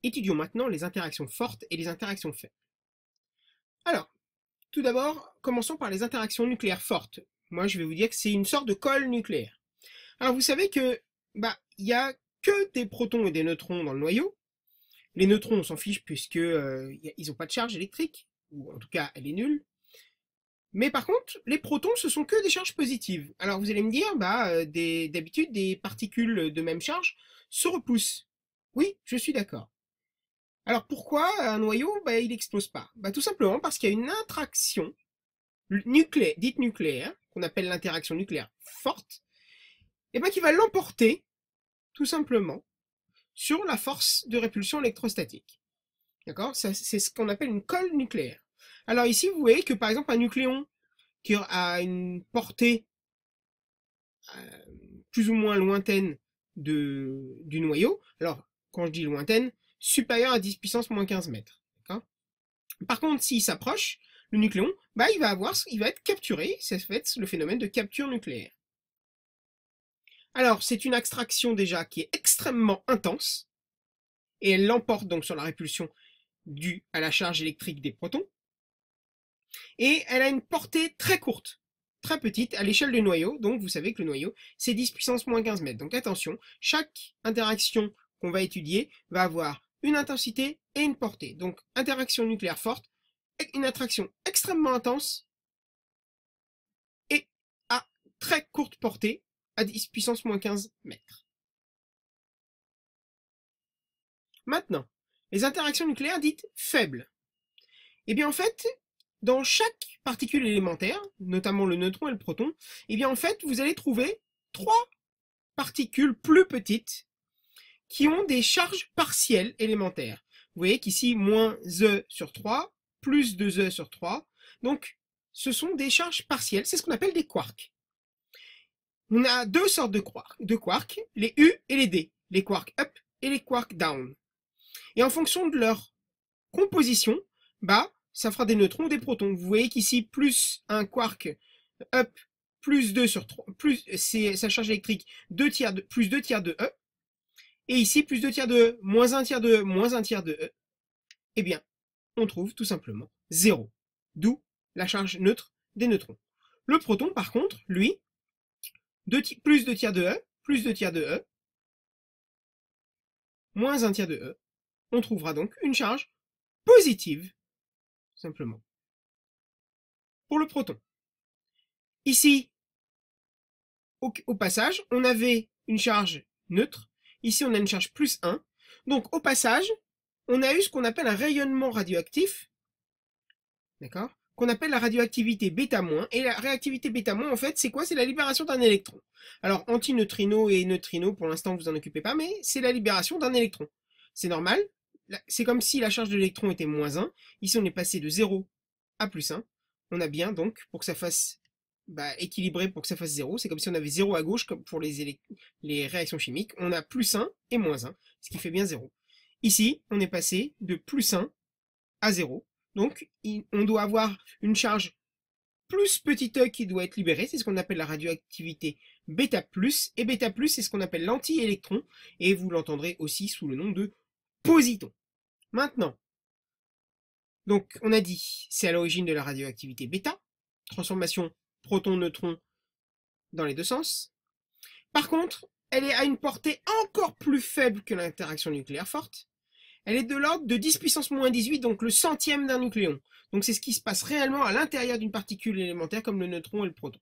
Étudions maintenant les interactions fortes et les interactions faibles. Alors, tout d'abord, commençons par les interactions nucléaires fortes. Moi, je vais vous dire que c'est une sorte de colle nucléaire. Alors, vous savez que, il y a que des protons et des neutrons dans le noyau. Les neutrons, on s'en fiche puisque ils n'ont pas de charge électrique, ou en tout cas, elle est nulle. Mais par contre, les protons, ce sont que des charges positives. Alors, vous allez me dire, d'habitude, des particules de même charge se repoussent. Oui, je suis d'accord. Alors pourquoi un noyau, il n'explose pas? Tout simplement parce qu'il y a une interaction dite nucléaire, qu'on appelle l'interaction nucléaire forte, qui va l'emporter, tout simplement, sur la force de répulsion électrostatique. D'accord? C'est ce qu'on appelle une colle nucléaire. Alors ici, vous voyez que par exemple un nucléon qui a une portée euh, plus ou moins lointaine du noyau, alors quand je dis lointaine, supérieure à 10 puissance moins 15 mètres. D'accord? Par contre, s'il s'approche, le nucléon, il va être capturé, ça fait le phénomène de capture nucléaire. Alors, c'est une extraction déjà qui est extrêmement intense, et elle l'emporte donc sur la répulsion due à la charge électrique des protons, et elle a une portée très courte, très petite, à l'échelle du noyau, donc vous savez que le noyau, c'est 10 puissance moins 15 mètres. Donc attention, chaque interaction qu'on va étudier va avoir une intensité et une portée. Donc interaction nucléaire forte, une attraction extrêmement intense et à très courte portée, à 10 puissance moins 15 mètres. Maintenant, les interactions nucléaires dites faibles. Eh bien en fait, dans chaque particule élémentaire, notamment le neutron et le proton, eh bien en fait, vous allez trouver trois particules plus petites qui ont des charges partielles élémentaires. Vous voyez qu'ici, moins E sur 3, plus 2E sur 3. Donc, ce sont des charges partielles. C'est ce qu'on appelle des quarks. On a deux sortes de quarks, les U et les D. Les quarks up et les quarks down. Et en fonction de leur composition, ça fera des neutrons ou des protons. Vous voyez qu'ici, plus un quark up, plus 2 sur 3, plus c'est sa charge électrique, 2 tiers de, plus 2 tiers de E. Et ici, plus 2 tiers de E, moins 1 tiers de E, moins 1 tiers de E. Eh bien, on trouve tout simplement 0. D'où la charge neutre des neutrons. Le proton, par contre, lui, plus 2 tiers de E, plus 2 tiers de E, moins 1 tiers de E. On trouvera donc une charge positive, simplement, pour le proton. Ici, au passage, on avait une charge neutre. Ici, on a une charge plus 1. Donc, au passage, on a eu ce qu'on appelle un rayonnement radioactif, d'accord, qu'on appelle la radioactivité β-. Et la réactivité β-, en fait, c'est quoi? C'est la libération d'un électron. Alors, antineutrino et neutrino, pour l'instant, vous en occupez pas, mais c'est la libération d'un électron. C'est normal. C'est comme si la charge de l'électron était moins 1. Ici, on est passé de 0 à plus 1. On a bien, donc, pour que ça fasse équilibré, pour que ça fasse 0, c'est comme si on avait 0 à gauche, comme pour les réactions chimiques. On a plus 1 et moins 1, ce qui fait bien 0. Ici, on est passé de plus 1 à 0. Donc, on doit avoir une charge plus petit e qui doit être libérée, c'est ce qu'on appelle la radioactivité β+, et β+, c'est ce qu'on appelle l'anti-électron, et vous l'entendrez aussi sous le nom de positon. Maintenant, donc on a dit, c'est à l'origine de la radioactivité bêta, transformation proton-neutron dans les deux sens. Par contre, elle est à une portée encore plus faible que l'interaction nucléaire forte. Elle est de l'ordre de 10 puissance moins 18, donc le centième d'un nucléon. Donc c'est ce qui se passe réellement à l'intérieur d'une particule élémentaire comme le neutron et le proton.